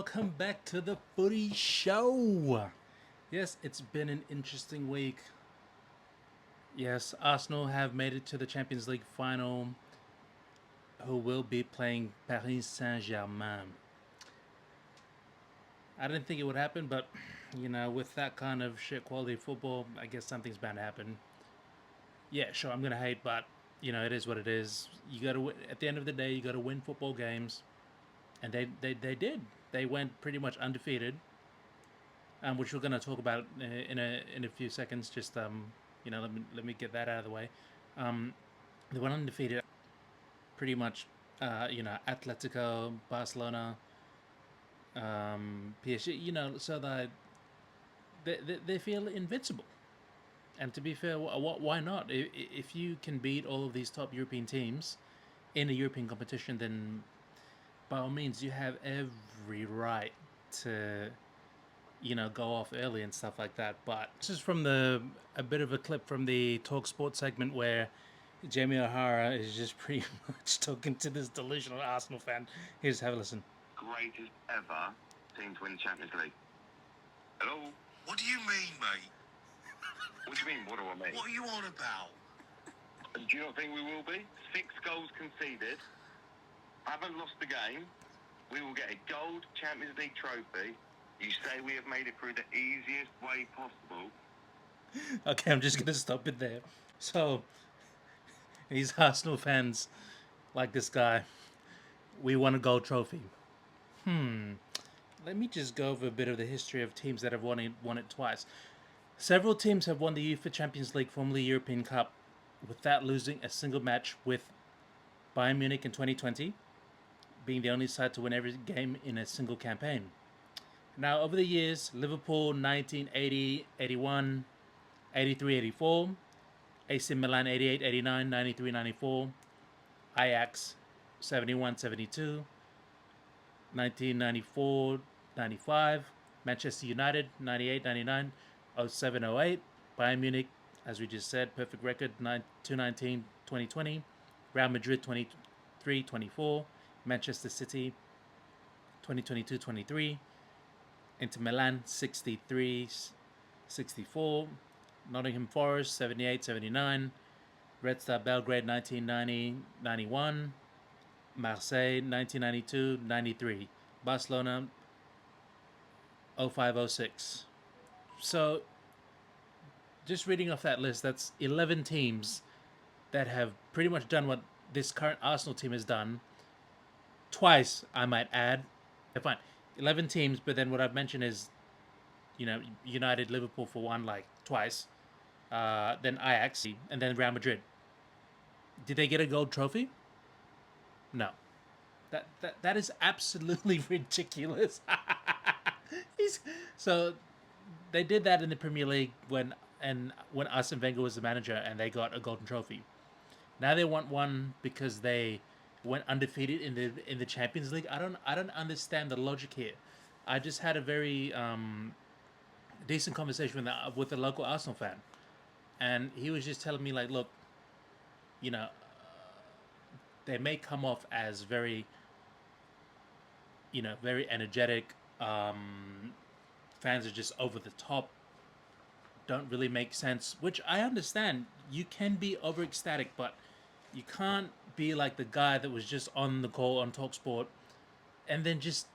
welcome back to the Footy Show. Yes, it's been an interesting week. Yes, Arsenal have made it to the Champions League final, who will be playing Paris Saint-Germain. I didn't think it would happen, but with that kind of shit quality football, I guess something's bound to happen. Yeah, sure, I'm gonna hate, but it is what it is. You got to at the end of the day, you got to win football games, and they did. They went pretty much undefeated, which we're going to talk about in a few seconds. Just let me get that out of the way. Um, they went undefeated, pretty much. Atletico, Barcelona, PSG. So that they feel invincible. And to be fair, why not? If you can beat all of these top European teams in a European competition, then by all means, you have every right to go off early and stuff like that. But this is from a bit of a clip from the Talk Sport segment where Jamie O'Hara is just pretty much talking to this delusional Arsenal fan. Here's have a listen. Greatest ever team to win the Champions League. Hello? What do you mean, mate? What do you mean, what do I mean? What are you on about? Do you not think we will be? 6 goals conceded. Haven't lost the game. We will get a gold Champions League trophy. You say we have made it through the easiest way possible. Okay, I'm just going to stop it there. So, these Arsenal fans, like this guy, we won a gold trophy. Let me just go over a bit of the history of teams that have won it twice. Several teams have won the UEFA Champions League, formerly European Cup, without losing a single match, with Bayern Munich in 2020 being the only side to win every game in a single campaign. Now, over the years, Liverpool 1980, 81, 83, 84, AC Milan 88, 89, 93, 94, Ajax 71, 72, 1994, 95, Manchester United 98, 99, 07, 08, Bayern Munich, as we just said, perfect record 219, 2020, Real Madrid 23, 24, Manchester City 2022, 23, Inter Milan 63, 64, Nottingham Forest 78, 79, Red Star Belgrade 1990, 91, Marseille 1992, 93, Barcelona 05, 06. So, just reading off that list, that's 11 teams that have pretty much done what this current Arsenal team has done. Twice, I might add. Fine, 11 teams, but then what I've mentioned is, United, Liverpool for one, like twice. Then Ajax, and then Real Madrid. Did they get a gold trophy? No. That is absolutely ridiculous. So they did that in the Premier League when Arsene Wenger was the manager, and they got a golden trophy. Now they want one because they went undefeated in the Champions League. I don't understand the logic here. I just had a very decent conversation with a local Arsenal fan, and he was just telling me, like, look, they may come off as very, very energetic. Fans are just over the top, don't really make sense, which I understand. You can be over ecstatic, but you can't be like the guy that was just on the call on Talksport and then just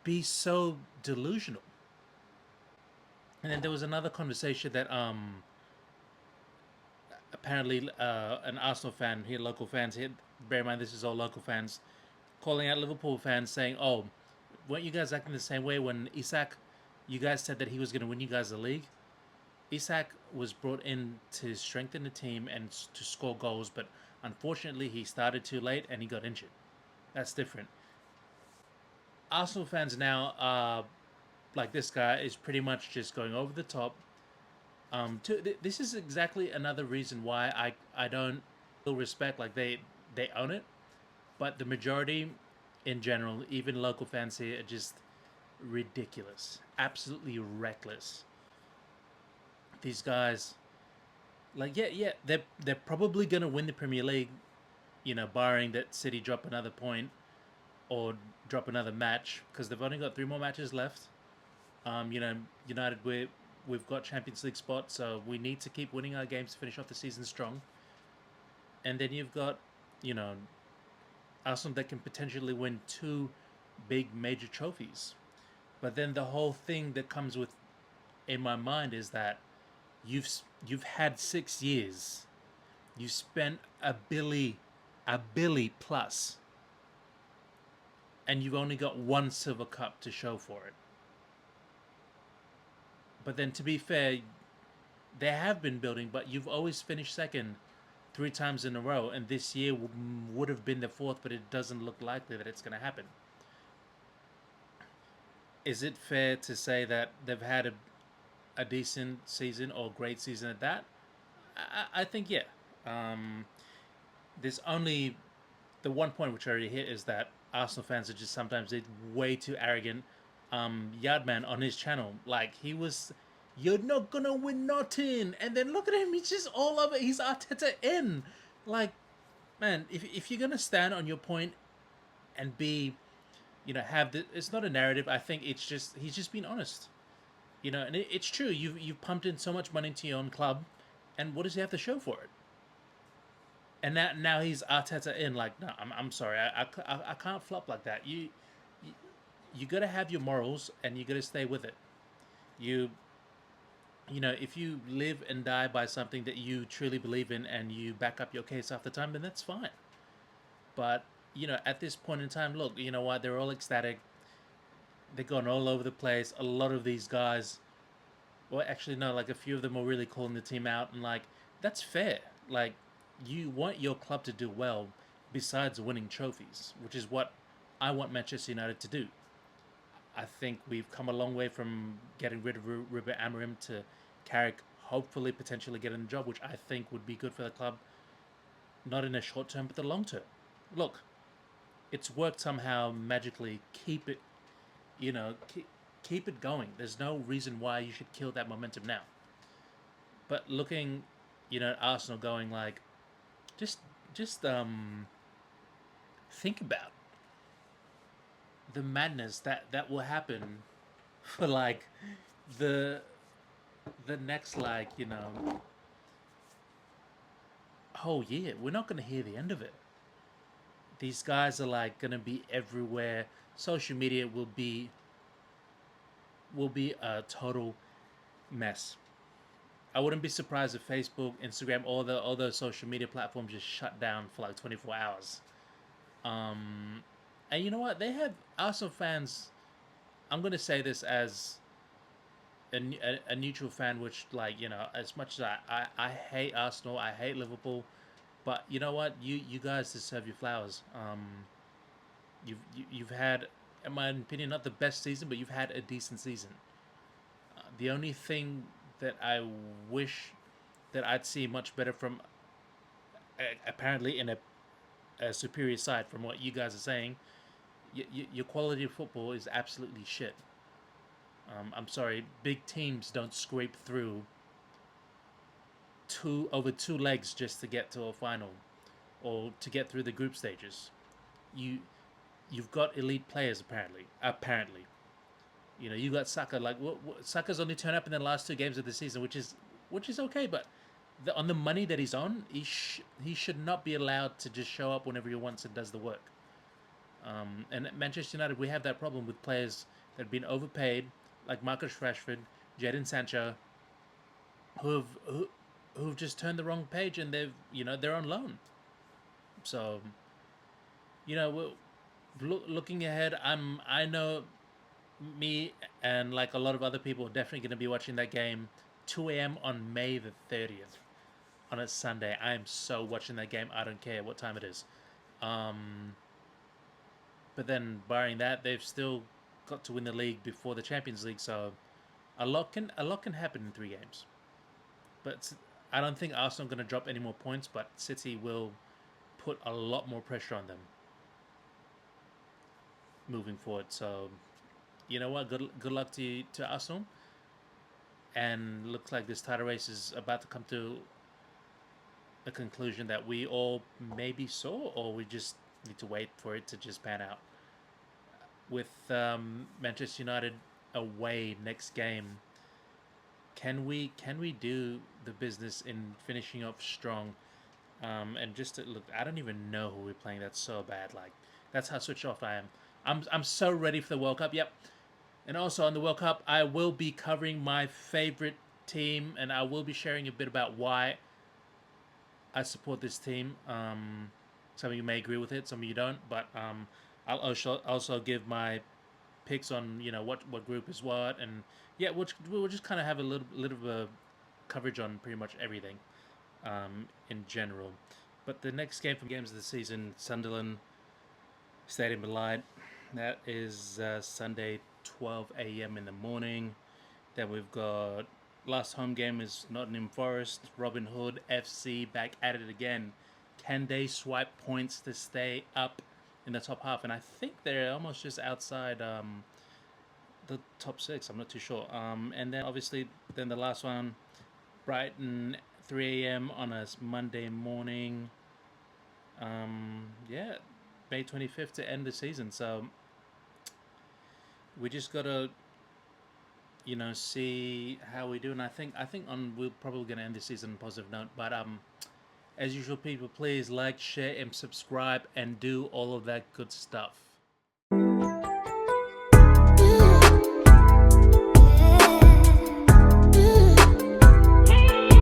be so delusional. And then there was another conversation that apparently an Arsenal fan here, local fans here, bear in mind this is all local fans, calling out Liverpool fans saying, "Oh, weren't you guys acting the same way when Isak? You guys said that he was going to win you guys the league. Isak was brought in to strengthen the team and to score goals, but unfortunately he started too late and he got injured. That's different." Arsenal fans now are like, this guy is pretty much just going over the top. This is exactly another reason why I don't feel respect. Like, they own it, but the majority in general, even local fans here, are just ridiculous, absolutely reckless. These guys, like, yeah, they're probably gonna win the Premier League, barring that City drop another point or drop another match because they've only got 3 more matches left. United we've got Champions League spot, so we need to keep winning our games to finish off the season strong. And then you've got, you know, Arsenal that can potentially win 2 big major trophies. But then the whole thing that comes with in my mind is that you've you've had 6 years. You spent a billy plus, and you've only got 1 silver cup to show for it. But then, to be fair, they have been building, but you've always finished second 3 times in a row, and this year would have been the fourth, but it doesn't look likely that it's going to happen. Is it fair to say that they've had a decent season or great season at that? I think, yeah. There's only the one point which I already hit is that Arsenal fans are just sometimes way too arrogant. Yardman on his channel, like he was, you're not gonna win nothing, and then look at him, he's just all over. He's Arteta in, like, man, if you're gonna stand on your point and be, have the, it's not a narrative. I think it's just he's just being honest, and it's true. You've pumped in so much money into your own club, and what does he have to show for it? And now he's Arteta in. Like, no, I'm sorry, I can't flop like that. You gotta have your morals and you gotta stay with it. You if you live and die by something that you truly believe in and you back up your case after time, then that's fine. But at this point in time, look, you know what? They're all ecstatic. They're going all over the place. A lot of these guys, well, actually, no, like a few of them are really calling the team out, and like that's fair. Like, you want your club to do well, besides winning trophies, which is what I want Manchester United to do. I think we've come a long way from getting rid of Ruben Amorim to Carrick hopefully potentially getting the job, which I think would be good for the club, not in the short term, but the long term. Look, it's worked somehow magically. Keep it, keep it going. There's no reason why you should kill that momentum now. But looking, at Arsenal going like, just think about the madness that will happen for like the next whole year. We're not going to hear the end of it. These guys are like going to be everywhere. Social media will be a total mess. I wouldn't be surprised if Facebook, Instagram, all those social media platforms just shut down for like 24 hours. And you know what? They have Arsenal fans. I'm gonna say this as a neutral fan, which as much as I hate Arsenal, I hate Liverpool, but you know what? You guys deserve your flowers. You've had, in my opinion, not the best season, but you've had a decent season. The only thing that I wish that I'd see much better from, apparently in a superior side from what you guys are saying, your quality of football is absolutely shit. I'm sorry, big teams don't scrape through over 2 legs just to get to a final or to get through the group stages. You've got elite players apparently. You got Saka. Like, Saka's only turned up in the last 2 games of the season, which is okay. But on the money that he's on, he should not be allowed to just show up whenever he wants and does the work. And at Manchester United, we have that problem with players that have been overpaid, like Marcus Rashford, Jadon Sancho, who've just turned the wrong page and they're on loan. So, looking ahead, I know me and like a lot of other people are definitely going to be watching that game 2 a.m. on May the 30th on a Sunday. I am so watching that game. I don't care what time it is. But then, barring that, they've still got to win the league before the Champions League, so a lot can happen in 3 games. But I don't think Arsenal are going to drop any more points, but City will put a lot more pressure on them moving forward. So, you know what? Good luck to Arsenal. And looks like this title race is about to come to a conclusion that we all maybe saw, or we just need to wait for it to just pan out. with Manchester United away next game. Can we do the business in finishing off strong? And just to look, I don't even know who we're playing. That's so bad. Like that's how switched off I am. I'm so ready for the World Cup. Yep. And also on the World Cup, I will be covering my favorite team, and I will be sharing a bit about why I support this team. Some of you may agree with it, some of you don't, but I'll also give my picks on what group is what, and yeah, we'll just kind of have a little bit of coverage on pretty much everything in general. But the next game from games of the season, Sunderland Stadium of Light, that is Sunday 12 a.m. in the morning. Then we've got last home game is Nottingham Forest, Robin Hood FC back at it again. Can they swipe points to stay up in the top half? And I think they're almost just outside the top six. I'm not too sure. And then obviously, then the last one, Brighton, 3 a.m. on a Monday morning. Yeah, May 25th to end the season. So we just gotta see how we do. And I think we're probably gonna end the season on a positive note. But as usual, people, please like, share, and subscribe, and do all of that good stuff.